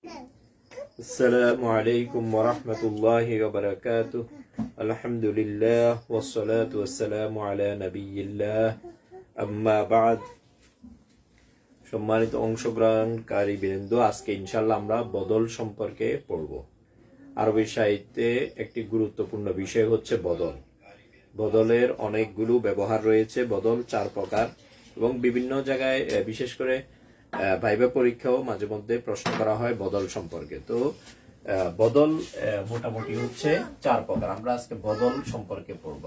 السلام عليكم ورحمة الله وبركاته. الحمد لله والصلاة والسلام على نبي الله أما بعد. সম্মানিত অংশগ্রহণকারী বৃন্দ, আজকে ইনশাআল্লাহ আমরা বদল সম্পর্কে পড়ব। আরবি সাহিত্যে একটি গুরুত্বপূর্ণ বিষয় হচ্ছে বদল। বদলের অনেকগুলো ব্যবহার রয়েছে। বদল 4 প্রকার এবং বিভিন্ন জায়গায় বিশেষ করে ভাইবা পরীক্ষাও মাঝে মধ্যে প্রশ্ন করা হয় বদল সম্পর্কে। তো বদল মোটামুটি হচ্ছে 4 প্রকার। আমরা আজকে বদল সম্পর্কে পড়ব।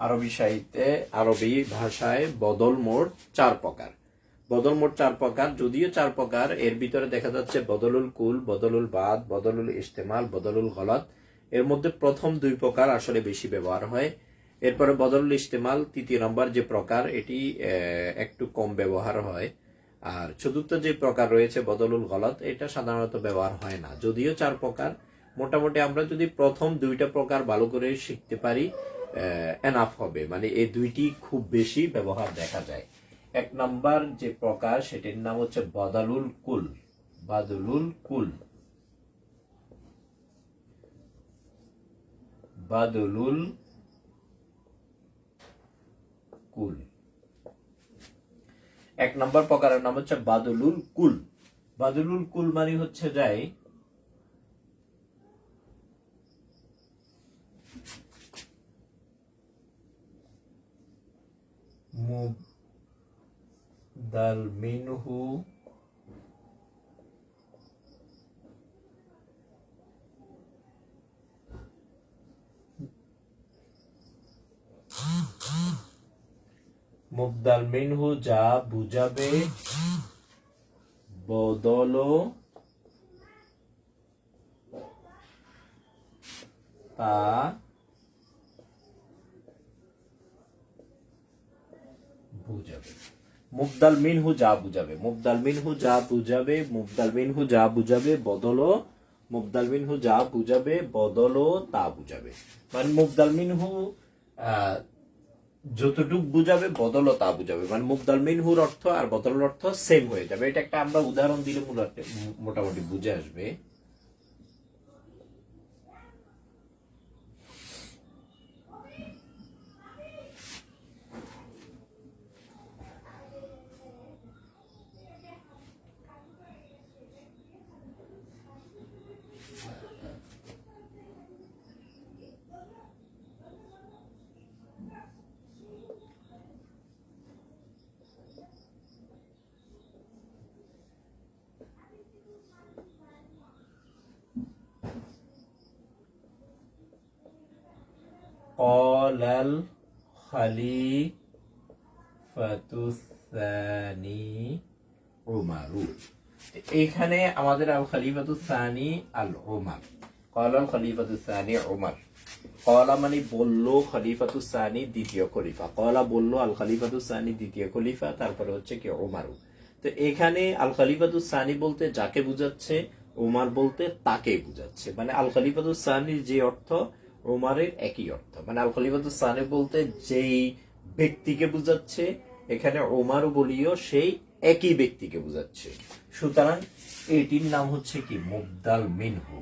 আরবি সাহিত্যে, আরবি ভাষায় বদল মোট 4 প্রকার। বদল মোট 4 প্রকার, যদিও 4 প্রকার, এর ভিতরে দেখা যাচ্ছে বদলুল কুল, বদলুল বাদ, বদলুল ইস্তেমাল, বদলুল গলত। এর মধ্যে প্রথম 2 প্রকার আসলে বেশি ব্যবহার হয়। এরপরে বদলুল ইস্তেমাল 3 নম্বর যে প্রকার, এটি একটু কম ব্যবহার হয়। আর চতুর্থ যে প্রকার রয়েছে বদলুল গলত, এটা সাধারণত ব্যবহার হয় না। যদিও 4 প্রকার, মোটামুটি আমরা যদি প্রথম 2টা প্রকার ভালো করে শিখতে পারি এনাফ হবে। মানে এই 2টি খুব বেশি ব্যবহার দেখা যায়। 1 নাম্বার যে প্রকার, সেটির নাম হচ্ছে বদলুল কুল। বদলুল কুল, বদলুল কুল। 1 নাম্বার প্রকারের নাম হচ্ছে বদলুল কুল। বদলুল কুল মানে হচ্ছে যায় মুবদাল মিনহু মুবদাল মিনহু যা বুঝাবে বদল তা বুঝাবে। মুবদাল মিনহু যা বুঝাবে, মুবদাল মিনহু যা বুঝাবে, মুবদাল মিনহু যা বুঝাবে বদলো, মুবদাল মিনহু যা বুঝাবে বদলো তা বুঝাবে। মানে মুবদাল মিনহু যতটুক বুঝাবে বদলো তা বুঝাবে। মানে মুবদাল মিনহুর অর্থ আর বদলের অর্থ সেম হয়ে যাবে। এটা একটা আমরা উদাহরণ দিলে মোটামুটি বুঝে আসবে। ক্বালাল খলিফাতুস সানি উমারু। এখানে আমাদের আল খলিফাতুস সানি আল উমার। ক্বালাল খলিফাতুস সানি উমার। ক্বালা মানে বলল, খলিফাতুস সানি দ্বিতীয় খলিফা। ক্বালা বলল, আল খলিফাতুস সানি দ্বিতীয় খলিফা, তারপরে হচ্ছে কি উমারু। তো এখানে আল খলিফাতুস সানি বলতে যাকে বুঝাচ্ছে, উমার বলতে তাকে বুঝাচ্ছে। মানে আল খলিফাতুস সানির যে অর্থ, উমারের একই অর্থ। মানে আল খলিফাতুস সানি বলতে যেই ব্যক্তিকে বুঝাচ্ছে, এখানে উমারও বলিও সেই একই ব্যক্তিকে বুঝাচ্ছে। সুতরাং এটির নাম হচ্ছে কি মুবদাল মিনহু।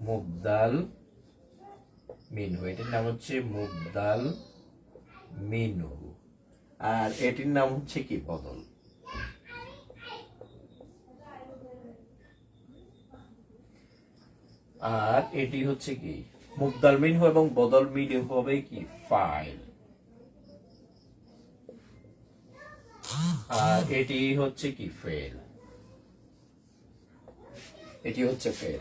মুবদাল মিনহু, এটির নাম হচ্ছে মুবদাল মিনহু। আর এটির নাম হচ্ছে কি বদল। আর এটি হচ্ছে কি মুবদাল মিনহু এবং বদল মিনহু হবে কি ফাইল। আর এটি হচ্ছে কি ফেল। এটি হচ্ছে ফেল।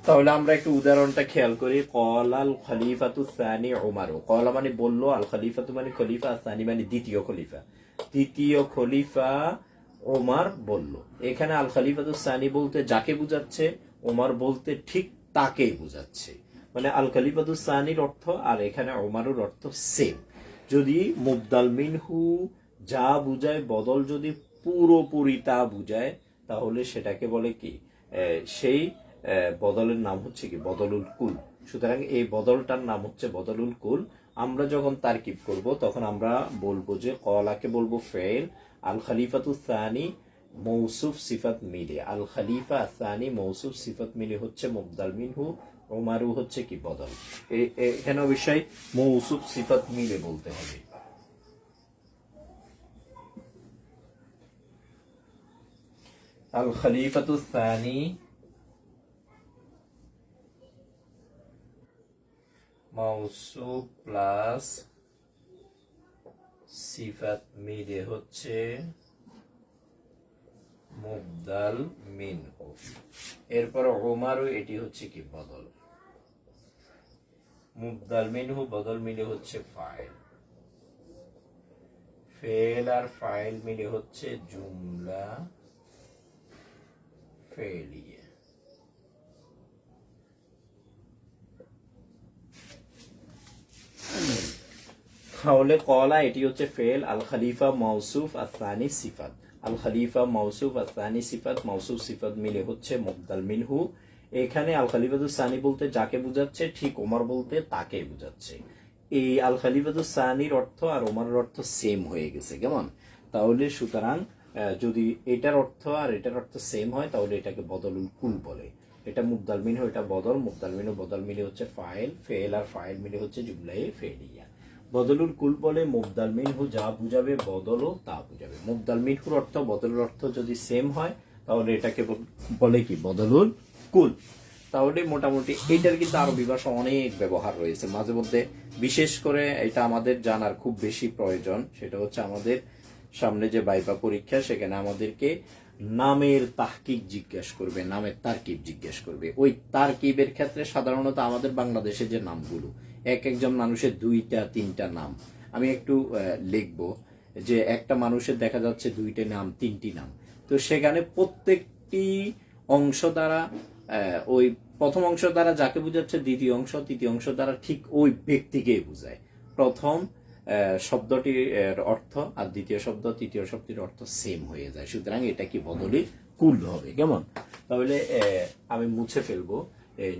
তাহলে আমরা একটু উদাহরণটা খেয়াল করি। ক্বালাল খলিফাতুস সানি উমারু। ক্বালা মানে বলল, আল খলিফাতু মানে খলিফা, সানি মানে দ্বিতীয় খলিফা। দ্বিতীয় খলিফা ওমর বলল। এখানে আল খলিফাতুস সানি বলতে যাকে বুঝাচ্ছে, ওমর বলতে ঠিক তাকেই বোঝাচ্ছে। মানে আল খলিফাতুস সানির অর্থ আর এখানে ওমরের অর্থ সেম। যদি মুবদাল মিনহু যা বুঝায়, বদল যদি পুরোপুরি তা বুঝায়, তাহলে সেটাকে বলে কি, সেই বদলের নাম হচ্ছে কি বদলুল কুল। সুতরাং এই বদলটার নাম হচ্ছে বদলুল কুল। আমরা যখন তারকিব করব তখন আমরা বলবো যে কলাকে বলবো ফেল, আল খলিফাতুস সানি মৌসুফ সিফাত মিলে, আল খলিফা সানি মৌসুফ সিফাত মিলে হচ্ছে মুবদাল মিনহু, ওমারু হচ্ছে কি বদল। এখানে অবশ্যই মৌসুফ সিফাত মিলে বলতে হবে। আল খলিফাতুস সানি মৌসুফ প্লাস সিফাত মিলে হচ্ছে মুবদাল মিনহু। এরপর ওমারু, এটি হচ্ছে কি বদল। মুবদাল মিনহু বদল মিলে হচ্ছে ফাইল, ফেল আর ফাইল মিলে হচ্ছে জুমলা ফেলিয়ে। তাহলে কলা এটি হচ্ছে ফেল, আল খলিফা মৌসুফ আসানি সিফাত, আল খলিফা মৌসুফ আসানি সিফাত, মৌসুফ সিফাত মিলে হচ্ছে মুবদাল মিনহু। এখানে আল খলিফাতুস সানি বলতে যাকে বুঝাচ্ছে, ঠিক ওমর বলতে তাকে বুঝাচ্ছে। এই আল খলিফাতুস সানির অর্থ আর ওমরের অর্থ সেম হয়ে গেছে, কেমন? তাহলে সুতরাং যদি এটার অর্থ আর এটার অর্থ সেম হয় তাহলে এটাকে বদলুল কুল বলে। এটা মুবদাল মিনহু, এটা বদল, মুবদাল মিনহু বদল মিলে হচ্ছে ফাইল, ফেল আর ফাইল মিলে হচ্ছে জুমলায়ে ফেলিয়া। বদলুল কুল বলে মুবদাল মিনহু যা বুঝাবে বদলও তা বুঝাবে। মুবদাল মিনহুর অর্থ বদলের অর্থ যদি সেম হয় তাহলে এটাকে বলে কি বদলুল কুল। তাহলে মোটামুটি এইটার কিন্তু আরবি ভাষা অনেক ব্যবহার রয়েছে মাঝে মধ্যে। বিশেষ করে এটা আমাদের জানার খুব বেশি প্রয়োজন, সেটা হচ্ছে আমাদের সামনে যে ভাইভা পরীক্ষা, সেখানে আমাদেরকে নামের তাহকিক জিজ্ঞেস করবে, নামের তারকিব জিজ্ঞেস করবে। ওই তারকিবের ক্ষেত্রে সাধারণত আমাদের বাংলাদেশে যে নামগুলো, এক একজন মানুষের 2টা 3টা নাম, আমি একটু লিখবো যে একটা মানুষের দেখা যাচ্ছে 2টা নাম 3টি নাম, তো সেখানে প্রত্যেকটি অংশ দ্বারা ওই প্রথম অংশ দ্বারা যাকে বুঝাচ্ছে, দ্বিতীয় অংশ তৃতীয় অংশ দ্বারা ঠিক ওই ব্যক্তিকেই বুঝায়। প্রথম শব্দটির অর্থ আর দ্বিতীয় শব্দ তৃতীয় শব্দের অর্থ সেম হয়ে যায়। সুতরাং এটা কি বদলি কুল হবে, কেমন? তাহলে আমি মুছে ফেলবো,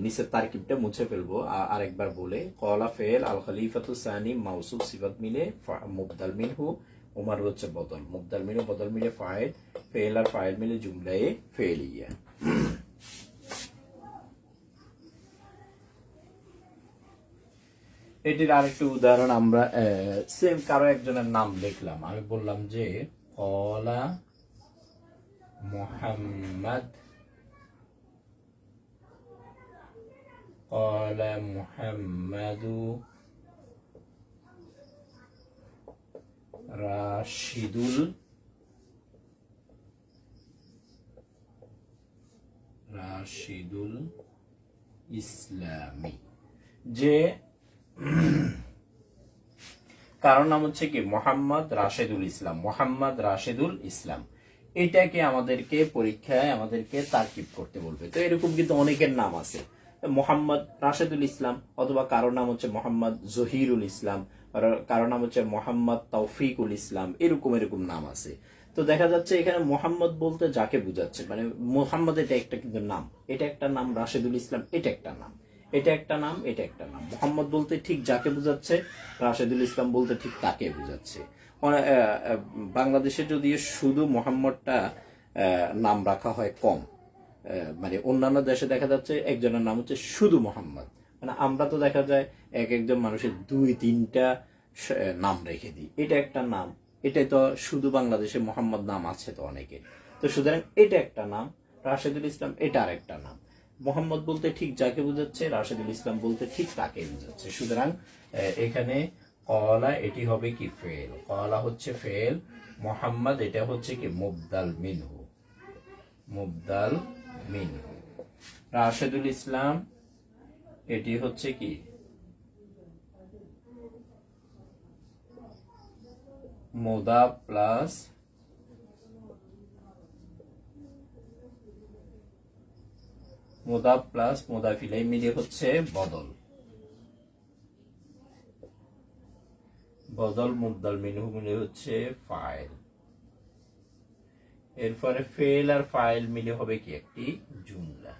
নিচের তারকিবটা মুছে ফেলবো আরেকবার বলে। কলা ফেল, আল খলিফাতুস সানি মাউসুফ সিফাত মিলে মুবদাল মিনহু, ওমর হচ্ছে বদল, মুবদাল মিনহু বদল মিলে ফাইল, ফেল আর ফাইল মিলে জুমলায়ে ফেলিয়া। এটির আরেকটি উদাহরণ আমরা সেম কারো একজনের নাম লিখলাম। আমি বললাম যে কলা মুহাম্মদ, কলা মুহাম্মাদু রাশিদুল ইসলামী। যে কারণ নাম হচ্ছে কি মোহাম্মদ রাশেদুল ইসলাম, মোহাম্মদ রাশেদুল ইসলাম। এটাকে আমাদেরকে পরীক্ষায় আমাদেরকে তারকিব করতে বলবে। তো এরকম কিন্তু অনেকের নাম আছে, মোহাম্মদ রাশেদুল ইসলাম, অথবা কারোর নাম হচ্ছে মোহাম্মদ জহিরুল ইসলাম, কারোর নাম হচ্ছে মোহাম্মদ তৌফিকুল ইসলাম, এরকম এরকম নাম আছে। তো দেখা যাচ্ছে এখানে মোহাম্মদ বলতে যাকে বুঝাচ্ছে, মানে মোহাম্মদ এটা একটা কিন্তু নাম, এটা একটা নাম, রাশেদুল ইসলাম এটা একটা নাম, এটা একটা নাম, এটা একটা নাম। মোহাম্মদ বলতে ঠিক যাকে বুঝাচ্ছে, রাশেদুল ইসলাম বলতে ঠিক তাকে বুঝাচ্ছে। বাংলাদেশে যদি শুধু মোহাম্মদটা নাম রাখা হয় কম, মানে অন্যান্য দেশে দেখা যাচ্ছে একজনের নাম হচ্ছে শুধু মোহাম্মদ। মানে আমরা তো দেখা যায় এক একজন মানুষের 2-3টা নাম রেখে দিই, এটা একটা নাম, এটাই তো শুধু বাংলাদেশে মোহাম্মদ নাম আছে তো অনেকে। তো সুতরাং এটা একটা নাম, রাশেদুল ইসলাম এটা আর একটা নাম। মোহাম্মদ বলতে ঠিক যাকে বুঝাচ্ছে, রাশেদুল ইসলাম বলতে ঠিক তাকে বুঝাচ্ছে। সুতরাং এখানে কলা এটি হবে কি ফেল, কলা হচ্ছে ফেল, মোহাম্মদ এটা হচ্ছে কি মুবদাল মিনহু, মুবদাল মিনহু। রাশেদুল ইসলাম এটি হচ্ছে কি মুদাফ প্লাস মুদাফ প্লাস মুদাফ ইলাইহি মিলে হচ্ছে বদল। বদল মুবদাল মিনহু মিলে হচ্ছে ফাইল। এরপরে ফেল আর ফাইল মিলে হবে কি একটি জুমলা।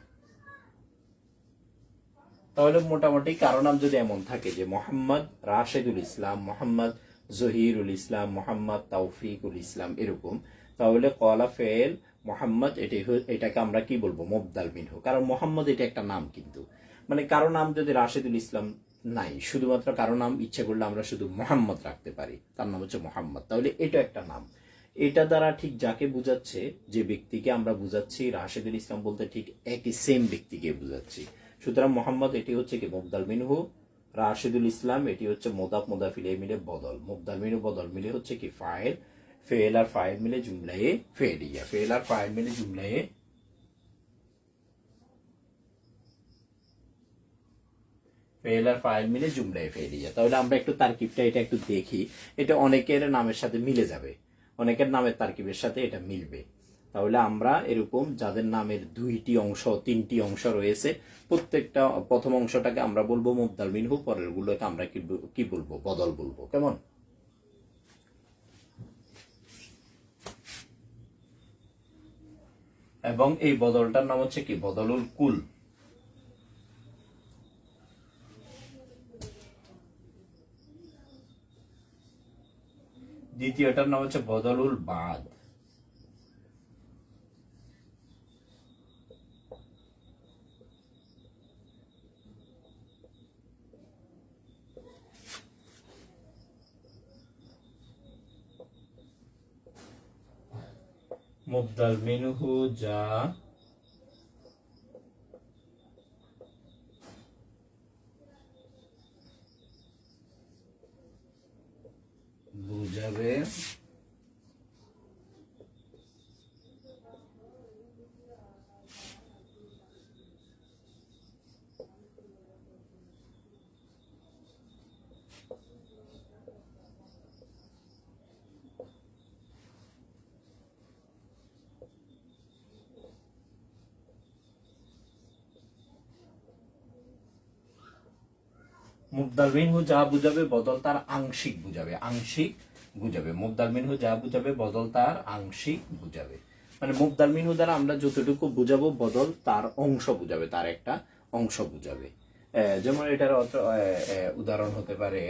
তাহলে মোটামুটি কারো নাম যদি এমন থাকে যে মোহাম্মদ রাশেদুল ইসলাম, মোহাম্মদ জহিরুল ইসলাম, মোহাম্মদ তৌফিকুল ইসলাম, এরকম, তাহলে কলা ফেল মোহাম্মদ এটাকে আমরা কি বলবো? মুবদাল মিনহু। কারণ মোহাম্মদ এটা একটা নাম, কিন্তু মানে কারো নাম যদি রাশেদুল ইসলাম নাই, শুধুমাত্র কারো নাম ইচ্ছে করলে আমরা শুধু মোহাম্মদ রাখতে পারি, তার নাম হচ্ছে মোহাম্মদ, তাহলে এটা একটা নাম। এটা দ্বারা ঠিক যাকে বুঝাচ্ছে, যে ব্যক্তিকে আমরা বুঝাচ্ছি রাশেদুল ইসলাম বলতে, ঠিক একই সেম ব্যক্তিকে বুঝাচ্ছি। সুতরাং মোহাম্মদ এটি হচ্ছে কি মুবদাল মিনহু, রাশেদুল ইসলাম এটি হচ্ছে মুদাফ মুদাফ ইলাইহি মিলে বদল, মুবদাল মিনহু বদল মিলে হচ্ছে কি ফাইল, ফেল আর ফাইল মিলে জুমলায়ে ফেলিয়া, ফেল আর ফাইল মিলে জুমলায়ে ফেল আর ফাইল মিলে জুমলায়ে ফেলিয়া। তাহলে আমরা একটু তারকিবটা এটা একটু দেখি, এটা অনেকের নামের সাথে মিলে যাবে, অনেকের নামের তারকিবের সাথে এটা মিলবে। তাহলে আমরা এরকম যাদের নামের 2টি অংশ 3টি অংশ রয়েছে, প্রত্যেকটা প্রথম অংশটাকে আমরা বলবো মুবদাল মিনহু, পরের গুলোকে আমরা কি বলবো? বদল বলবো। কেমন? এবং এই বদলটার নাম হচ্ছে কি? বদলুল কুল। দ্বিতীয়টার নাম হচ্ছে বদলুল বাদ। মুবদাল মিনহু যা বুঝাবে মুবদাল মিনহু যা বুঝাবে বদল তার আংশিক বুঝাবে, আংশিক বুঝাবে। মুবদাল মিনহু যা বুঝাবে বদল তার আংশিক বুঝাবে। মানে মুবদাল মিনহু দ্বারা আমরা যতটুকু বুঝাবো, বদল তার অংশ বুঝাবে, তার একটা অংশ বুঝাবে। যেমন এটার উদাহরণ হতে পারে,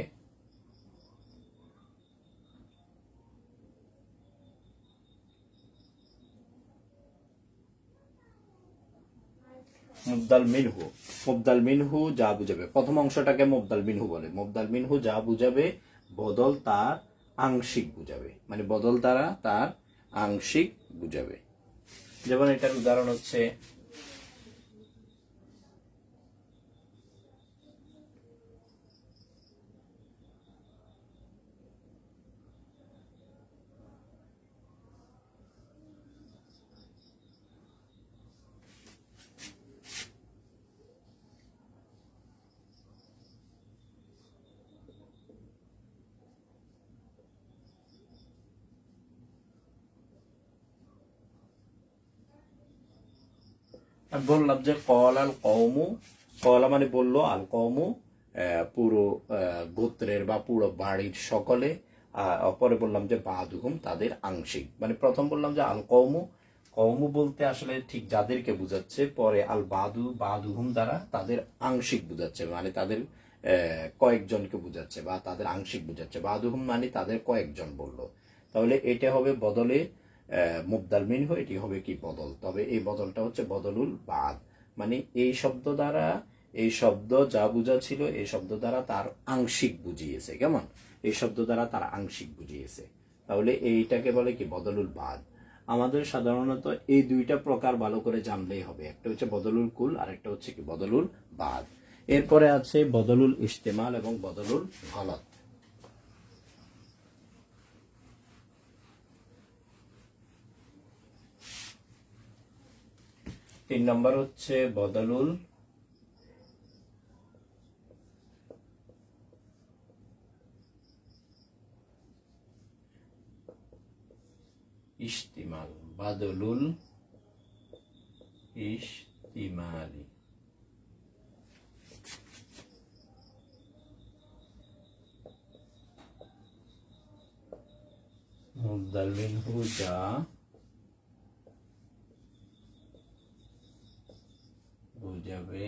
মুবদাল মিনহু, মুবদাল মিনহু যা বুঝাবে, প্রথম অংশটাকে মুবদাল মিনহু বলে। মুবদাল মিনহু যা বুঝাবে বদল তার আংশিক বুঝাবে, মানে বদল দ্বারা তার আংশিক বুঝাবে। যেমন এটার উদাহরণ হচ্ছে বললাম যে কল আল কওমু, কলা মানে বললো, আল কওমু পুরো গোত্রের বা পুরো বাড়ির সকলে, পরে বললাম যে বাদুহুম তাদের আংশিক। মানে প্রথম বললাম যে আল কওমু, কওমু বলতে আসলে ঠিক যাদেরকে বুঝাচ্ছে, পরে আল বাদুহুম দ্বারা তাদের আংশিক বুঝাচ্ছে, মানে তাদের কয়েকজনকে বুঝাচ্ছে বা তাদের আংশিক বুঝাচ্ছে। বাদুহুম মানে তাদের কয়েকজন বললো, তাহলে এটা হবে বদলে মুবদাল মিনহু, এটি হবে কি? বদল। তবে এই বদলটা হচ্ছে বদলুল বাদ, মানে এই শব্দ দ্বারা, এই শব্দ যা বুঝাচ্ছিল এই শব্দ দ্বারা তার আংশিক বুঝিয়েছে। কেমন? এই শব্দ দ্বারা তার আংশিক বুঝিয়েছে, তাহলে এইটাকে বলে কি? বদলুল বাদ। আমাদের সাধারণত এই 2টা প্রকার ভালো করে জানলেই হবে, একটা হচ্ছে বদলুল কুল আর একটা হচ্ছে কি? বদলুল বাদ। এরপরে আছে বদলুল ইস্তেমাল এবং বদলুল গলত। 3 নম্বর হচ্ছে বদলুল ইস্তিমাল, বদলুল ইস্তিমাল। ইহতিমালি। মুবদাল মিনহু যা বুঝাবে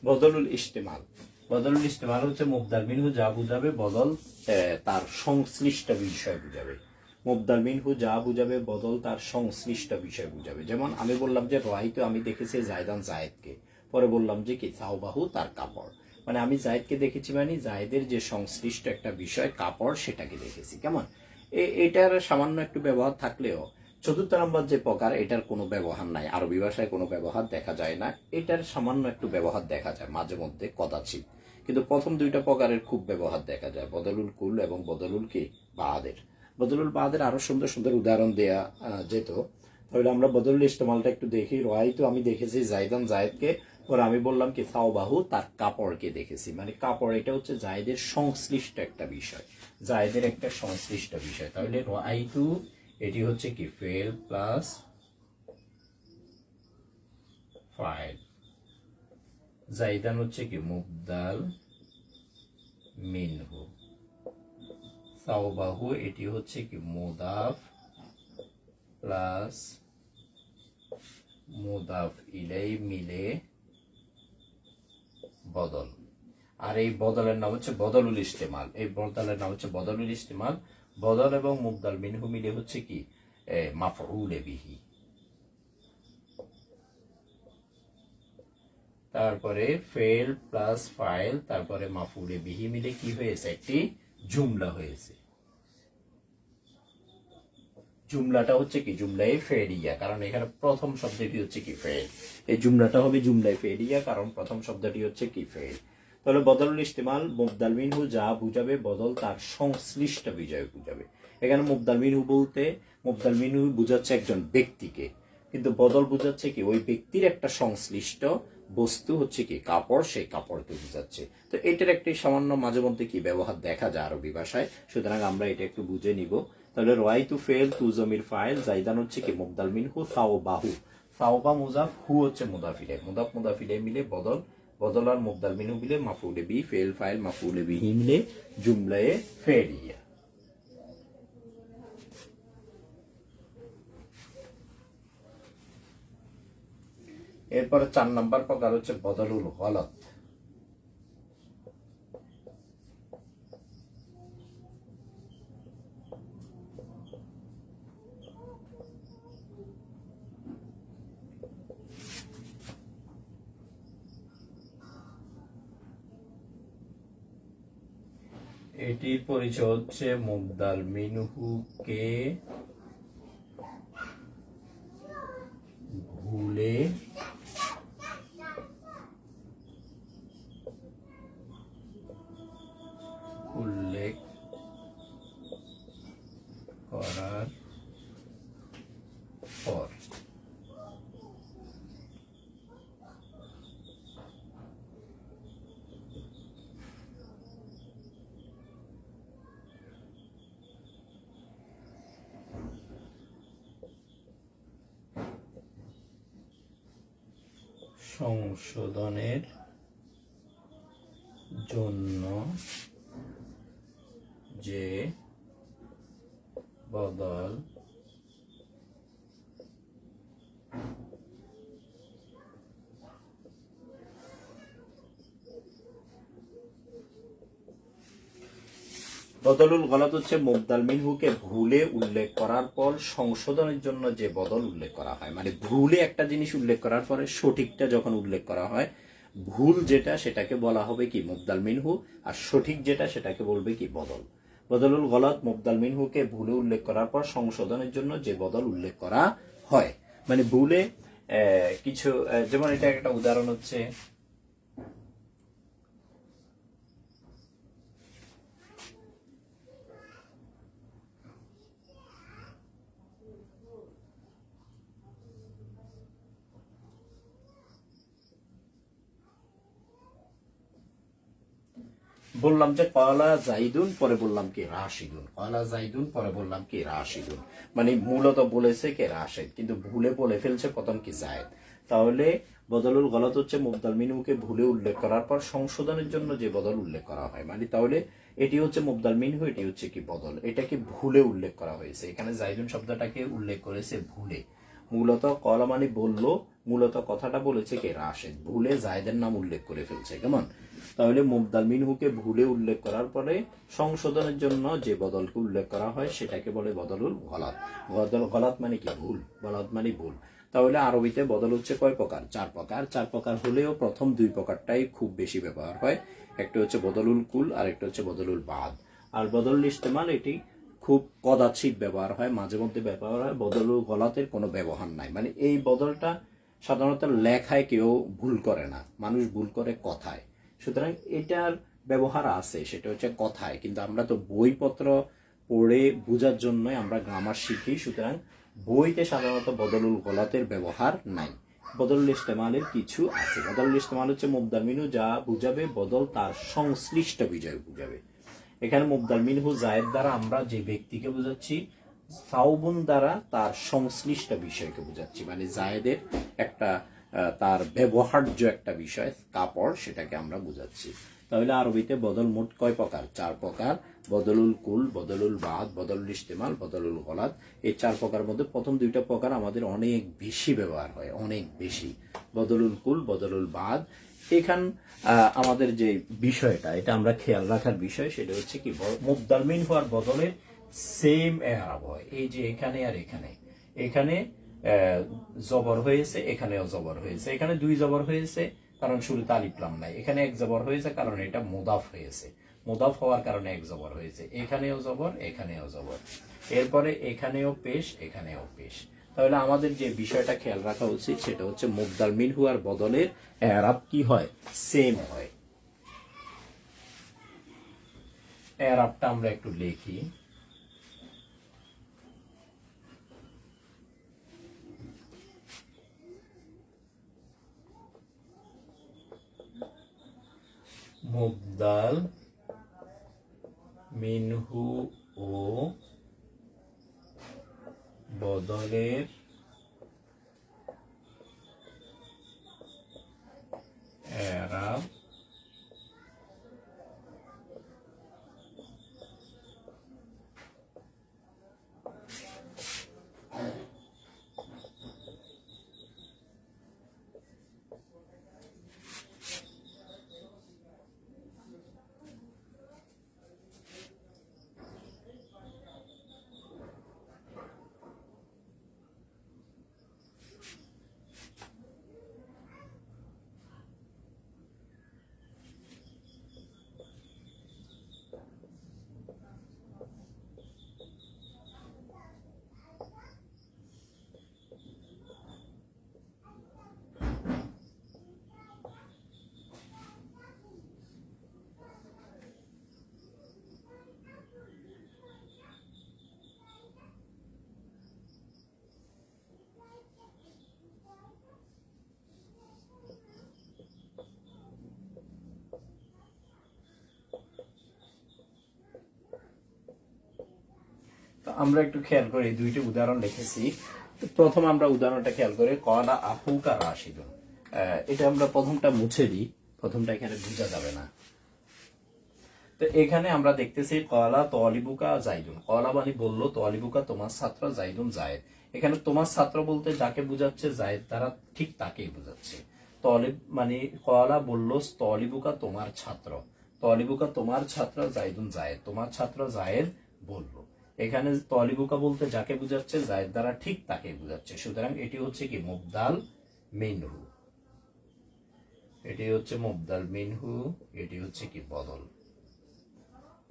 বদলুল ইস্তেমাল। বদলুল ইস্তেমাল হচ্ছে মুবদাল মিনহু যা বুঝাবে বদল তার সংশ্লিষ্ট বিষয় বুঝাবে। মুবদাল মিনহু যা বুঝাবে বদল তার সংশ্লিষ্ট বিষয় বুঝাবে। যেমন আমি বললাম যে রাইতু আমি দেখেছি জায়দান জায়েদকে, পরে বললাম যে কি সাওবাহু তার কাপড়, মানে আমি জায়েদকে দেখেছি মানে জায়েদের যে সংশ্লিষ্ট একটা বিষয় কাপড় সেটাকে দেখেছি। কেমন এটার সামান্য একটু ব্যবহার থাকলেও চতুর্থ নম্বর যে প্রকার এটার কোনো ব্যবহার নাই, আরবি ভাষায় কোনো ব্যবহার দেখা যায় না। এটার সামান্য একটু ব্যবহার দেখা যায় মাঝে মধ্যে কদাচিৎ, কিন্তু প্রথম দুইটা প্রকারের খুব ব্যবহার দেখা যায়, বদলুল কুল এবং বদলুল কি বাহাদের। বদলুল বাহাদের আরো সুন্দর সুন্দর উদাহরণ দেয়া যেত। তাহলে আমরা বদলুল ইস্তেমালটা একটু দেখি। রয়তো আমি দেখেছি জায়দান জায়েদকে, পরে আমি বললাম কি সাওবাহু তার কাপড়কে দেখেছি, মানে কাপড় এটা হচ্ছে জায়েদের সংশ্লিষ্ট একটা বিষয়, জায়েদের একটা সংশ্লিষ্ট বিষয়। তাহলে রয়তো এটি হচ্ছে কি ফেল প্লাস ফাইল, জাইদান হচ্ছে কি মুবদাল মিনহু, সাওবাহু এটি হচ্ছে কি মুদাফ প্লাস মুদাফ ইলাই মিলে বদল। আর এই বদলের নাম হচ্ছে বদলুল ইস্তেমাল। এই বদলের নাম হচ্ছে বদলুল ইস্তেমাল। বদল এবং মুবদাল মিনহু মিলে হচ্ছে কি মাফউলে বিহি। তারপরে ফেল প্লাস ফাইল তারপরে মাফউলে বিহি মিলে কি হয়েছে, একটি জুমলা হয়েছে। জুমলাটা হচ্ছে কি জুমলায় ফেরিয়া, কারণ এখানে প্রথম শব্দটি হচ্ছে কি ফেল। এই জুমলাটা হবে জুমলায় ফেরিয়া কারণ প্রথম শব্দটি হচ্ছে কি ফেল। তাহলে বদলুল ইস্তেমাল মুবদাল মিনহু যা বুঝাবে বদল তার সংশ্লিষ্ট বিষয় বুঝাবে। এখানে মুবদাল মিনহু বলতে মুবদাল মিনহু বুঝাচ্ছে একজন ব্যক্তিকে, কিন্তু বদল বুঝাচ্ছে কি ওই ব্যক্তির একটা সংশ্লিষ্ট বস্তু হচ্ছে কি কাপড়, সেই কাপড়কে বুঝাচ্ছে। তো এটার একটি সামান্য মাঝে মধ্যে কি ব্যবহার দেখা যায় আরবি ভাষায়, সুতরাং আমরা এটা একটু বুঝে নিব। তাহলে রাইতু ফেল তু জমির ফাইল, জাইদান হচ্ছে কি মুবদাল মিনহু, সাওবাহু সাওবা মুজাফ, হু হচ্ছে মুদাফিলে, মুদাফ মুদাফিলে মিলে বদল, বদল আর মুবদাল মিনহু মিলে মাফউলে বি, ফেল ফাইল মাফউলে বিহি মিলে জুমলায়ে ফেরিয়া। এরপরে 4 নম্বর প্রকার হচ্ছে বদলুল গলত। এটির পরিচয় হচ্ছে মুবদাল মিনহুকে ভুলে উল্লেখ করার পর সংশোধনের জন্য যে বদল বদলুল গলত হচ্ছে মুবদাল মিনহুকে ভুলে উল্লেখ করার পর সংশোধনের জন্য যে বদল উল্লেখ করা হয়, মানে ভুলে একটা জিনিস উল্লেখ করার পরে সঠিকটা যখন উল্লেখ করা হয়, ভুল যেটা সেটাকে বলা হবে কি মুবদাল মিনহু, আর সঠিক যেটা সেটাকে বলবে কি বদল। বদলুল গলত মুবদাল মিনহুকে ভুলে উল্লেখ করার পর সংশোধনের জন্য যে বদল উল্লেখ করা হয়, মানে ভুলে কিছু, যেমন এটা একটা উদাহরণ হচ্ছে বললাম যে কয়লা জাইদুন, পরে বললাম কি রাশিদুন, কয়লা জাইদুন পরে বললাম কি রাশিদুন, মানে মূলত বলেছে কে রাশেদ, কিন্তু ভুলে বলে ফেলছে প্রথম কি জায়েদ। তাহলে বদলুল গলত হচ্ছে মুবদাল মিনহুকে ভুলে উল্লেখ করার পর সংশোধনের জন্য যে বদল উল্লেখ করা হয়, মানে তাহলে এটি হচ্ছে মুবদাল মিনহু, এটি হচ্ছে কি বদল, এটাকে ভুলে উল্লেখ করা হয়েছে। এখানে জাইদুন শব্দটাকে উল্লেখ করেছে ভুলে, মূলত কলা মানে বললো, মূলত কথাটা বলেছে কে রাশেদ, ভুলে জায়েদের নাম উল্লেখ করে ফেলছে, কেমন। তাহলে মুবদাল মিনহুকে ভুলে উল্লেখ করার পরে সংশোধনের জন্য যে বদলকে উল্লেখ করা হয় সেটাকে বলে বদলুল গলাত। গলাত মানে কি ভুল, গলাত মানে ভুল। তাহলে আরবিতে বদল হচ্ছে কয় প্রকার? 4 প্রকার। 4 প্রকার হলেও প্রথম 2 প্রকারটাই খুব বেশি ব্যবহার হয়। একটা হচ্ছে বদলুল কুল আর একটা হচ্ছে বদলুল বাদ। আর বদলুল ইস্তেমাল এটি খুব কদাচিৎ ব্যবহার হয়, মাঝে মধ্যে ব্যবহার হয়। বদলুল গলাতের কোনো ব্যবহার নাই, মানে এই বদলটা সাধারণত লেখায় কেউ ভুল করে না, মানুষ ভুল করে কথায়। সুতরাং এটার ব্যবহার আছে, সেটা হচ্ছে কথায়, কিন্তু আমরা তো বইপত্র পড়ে বোঝার জন্য আমরা গ্রামার শিখি, সুতরাং বইতে সাধারণত বদলুল গলাতের ব্যবহার নাই। বদলুল ইস্তেমালের কিছু আছে। বদলুল ইস্তেমাল হচ্ছে মুবদাল মিনহু যা বুঝাবে, বদল তার সংশ্লিষ্ট বিষয় বুঝাবে। এখানে মুবদাল মিনহু জায়েদ দ্বারা আমরা যে ব্যক্তিকে বুঝাচ্ছি, সাউবুন দ্বারা তার সংশ্লিষ্ট বিষয়কে বুঝাচ্ছি, মানে জায়েদের একটা তার ব্যবহার্য একটা বিষয় কাপড়, সেটাকে আমরা বুঝাচ্ছি। তাহলে আরবিতে বদল মোট কয় প্রকার? 4 প্রকার। বদলুল কুল, বদলুল বাদ, বদলুল ইস্তেমাল, বদলুল গলাত। এই 4 প্রকার মধ্যে প্রথম 2টা প্রকার আমাদের অনেক বেশি ব্যবহার হয়, অনেক বেশি। বদলুল কুল, বদলুল বাদ। এখান আমাদের যে বিষয়টা, এটা আমরা খেয়াল রাখার বিষয়, সেটা হচ্ছে কি মুবদাল মিনহু আর বদলের সেম এরাব হয়। এই যে এখানে আর এখানে, এখানে জবর হয়েছে, এখানেও জবর হয়েছে। এখানে 2 জবর হয়েছে কারণ শুরুতে আলিফ লাম নাই। এখানে 1 জবর হয়েছে কারণ এটা মুদাফ হয়েছে, মুদাফ হওয়ার কারণে 1 জবর হয়েছে। এখানেও জবর, এখানেও জবর, এরপরে এখানেও পেশ, এখানেও পেশ। তাহলে আমাদের যে বিষয়টা খেয়াল রাখা উচিত সেটা হচ্ছে মুবদাল মিনহু আর বদলের এরাব কি হয়? সেম হয়। এরাবটা আমরা একটু লিখি। মুবদাল মিনহু ও বদলের এরাব আমরা একটু খেয়াল করি, 2টি উদাহরণ লিখেছি। প্রথম আমরা উদাহরণটা খেয়াল করি, কলা আহুকা রাশিদুন। এটা আমরা প্রথমটা মুছে দিই, প্রথমটা এখানে বোঝা যাবে না। তো এখানে আমরা দেখতেছি কলা তলিবুকা জাইদুন, কলা মানে বললো, তলিবুকা তোমার ছাত্র, জাইদুন জায়েদ। এখানে তোমার ছাত্র বলতে যাকে বুঝাচ্ছে জায়েদ তারা ঠিক তাকেই বুঝাচ্ছে। তলিব মানে কলা বললো তলিবুকা তোমার ছাত্র, তলিবুকা তোমার ছাত্র, জাইদুন জায়েদ তোমার ছাত্র জায়েদ বললো। এখানে তলিবুকা বলতে যাকে বুঝাচ্ছে জায়েদ দ্বারা ঠিক তাকেই বুঝাচ্ছে। সুতরাং এটি হচ্ছে কি মুবদাল মিনহু, এটি হচ্ছে মুবদাল মিনহু, এটি হচ্ছে কি বদল,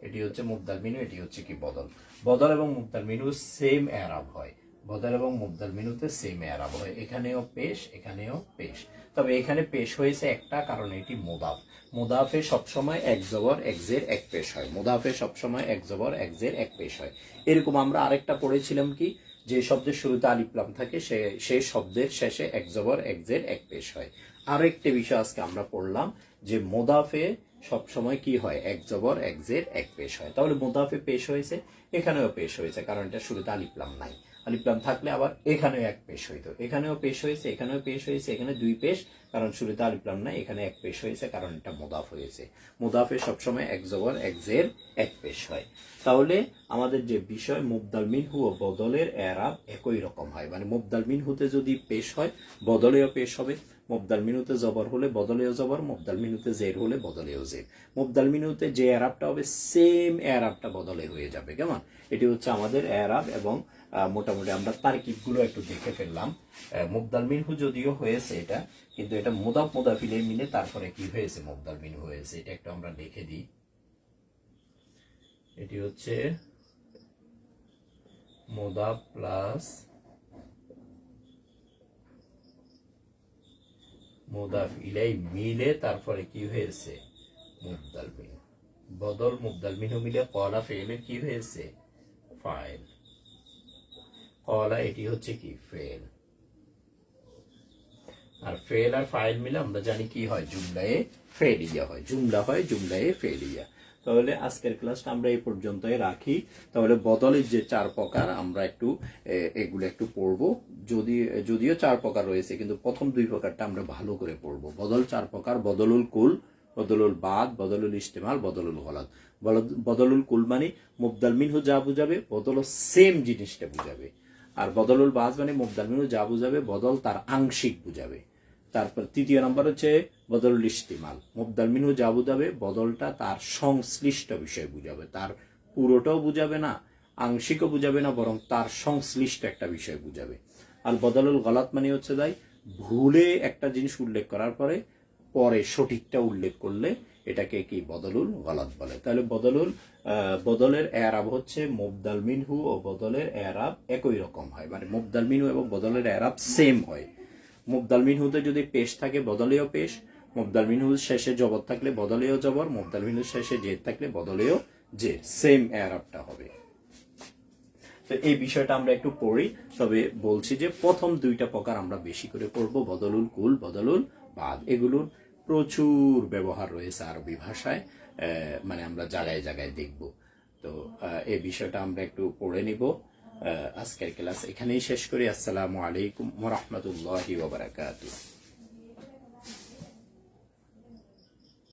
এটি হচ্ছে মুবদাল মিনু, এটি হচ্ছে কি বদল। বদল এবং মুবদাল মিনু সেম এরাব হয়, বদল এবং মুবদাল মিনুতে সেম এরাব হয়। এখানেও পেশ, এখানেও পেশ, তবে এখানে পেশ হয়েছে একটা কারণ এটি মুদাফ। মুদাফে সবসময় এক জবর এক জের এক পেশ হয়, মুদাফে সবসময় এক জবর এক জের এক পেশ হয়। এরকম আমরা আরেকটা পড়েছিলাম কি, যে শব্দের শুরুতে আলিফ লাম থাকে সেই শব্দের শেষে এক জবর এক জের এক পেশ হয়। আরেকটা বিষয় আজকে আমরা পড়লাম যে মুদাফে সবসময় কি হয়, এক জবর এক জের এক পেশ হয়। তাহলে মুদাফে পেশ হয়েছে, এখানেও পেশ হয়েছে, কারণ এটা শুরুতে আলিফ লাম নাই। আলিফ লাম থাকলে আবার এখানেও এক পেশ হইতো, এখানেও পেশ হয়েছে, এখানেও পেশ হয়েছে, এখানে দুই পেশ, কারণ শুরুতে আলিফ লাম নাই, এখানে এক পেশ হয়েছে, কারণ এটা মুদাফ হয়েছে। মুদাফে সবসময় এক জবর এক জের এক পেশ হয়। তাহলে আমাদের যে বিষয় মুবদাল মিনহু ও বদলের এরাব একই রকম হয়, মানে মুবদাল মিনহুতে যদি পেশ হয় বদলেও পেশ হবে, মুবদাল মিনুতে জবর হলে বদলেও জবর, মুবদাল মিনুতে জের হলে বদলেও জের। মুবদাল মিনুতে যে এরাবটা হবে সেম এরাবটা বদলে হয়ে যাবে। কেমন? এটি হচ্ছে আমাদের এরাব। এবং মোটামুটি আমরা তারকিবগুলো একটু দেখে ফেললাম। মুবদাল মিনহু যদিও হয়েছে এটা, কিন্তু এটা মুদাফ মুদাফিলে মিলে তারপরে কি হয়েছে, মুবদাল মিনহু হয়েছে। এটা একটু আমরা লিখে দিই। এটি হচ্ছে মুদাফ প্লাস মুদাফ ইলাই মিলে তারপরে কি হয়েছে, মুবদাল মিনহু। বদল মুবদাল মিনহু মিলে কলা ফেলের কি হয়েছে, ফাইল। কলা এটি হচ্ছে কি ফেল, আর ফেল আর ফাইল মিলে আমরা জানি কি হয়, জুমলায়ে ফেলিয়া হয়, জুমলা হয় জুমলায়ে ফেলিয়া। তাহলে আজকের ক্লাসটা আমরা এই পর্যন্তই রাখি। তাহলে বদলের যে চার প্রকার আমরা একটু এগুলো একটু পড়বো। যদিও চার প্রকার রয়েছে, কিন্তু প্রথম দুই প্রকারটা আমরা ভালো করে পড়বো। বদল চার প্রকার: বদলুল কুল, বদলুল বাদ, বদলুল ইস্তেমাল, বদলুল গলাত। বদলুল কুল মানে মুবদাল মিনহু যা বুঝাবে, বদল সেম জিনিসটা বুঝাবে। আর বদলুল বাদ মানে মুবদাল মিনহু যা বুঝাবে, বদল তার আংশিক বুঝাবে। তারপর তৃতীয় নাম্বার হচ্ছে বদলুল ইস্তেমাল, মুবদাল মিনহু যা বুঝাবে, বদলটা তার সংশ্লিষ্ট বিষয় বুঝাবে, তার পুরোটাও বুঝাবে না, আংশিকও বুঝাবে না, বরং তার সংশ্লিষ্ট একটা বিষয় বুঝাবে। আর বদলুল গলাত মানে হচ্ছে তাই ভুলে একটা জিনিস উল্লেখ করার পরে সঠিকটা উল্লেখ করলে এটাকে কি বদলুল গলাত বলে। তাহলে বদলের এরাব হচ্ছে মুবদাল মিনহু ও বদলের এরাব একই রকম হয়, মানে মুবদাল মিনহু এবং বদলের এরাব সেম হয়। মুবদাল মিনহুতে যদি পেশ থাকে বদলেও পেশ, মুবদাল মিনহুর শেষে জবর থাকলে বদলেও জবর, মুবদাল মিনহুর শেষে জের থাকলে বদলেও জের, সেম এরাবটা হবে। তো এই বিষয়টা আমরা একটু পড়ি। তবে বলছি যে প্রথম দুইটা প্রকার আমরা বেশি করে পড়বো, বদলুল কুল, বদলুল বাদ। এগুলোর প্রচুর ব্যবহার রয়েছে আরবি ভাষায়, মানে আমরা জায়গায় জায়গায় দেখব। তো এই বিষয়টা আমরা একটু পড়ে নিব। আজকের ক্লাস এখানেই শেষ করি। আসসালামু আলাইকুম ওয়া রাহমাতুল্লাহি ওয়া বারাকাতুহু।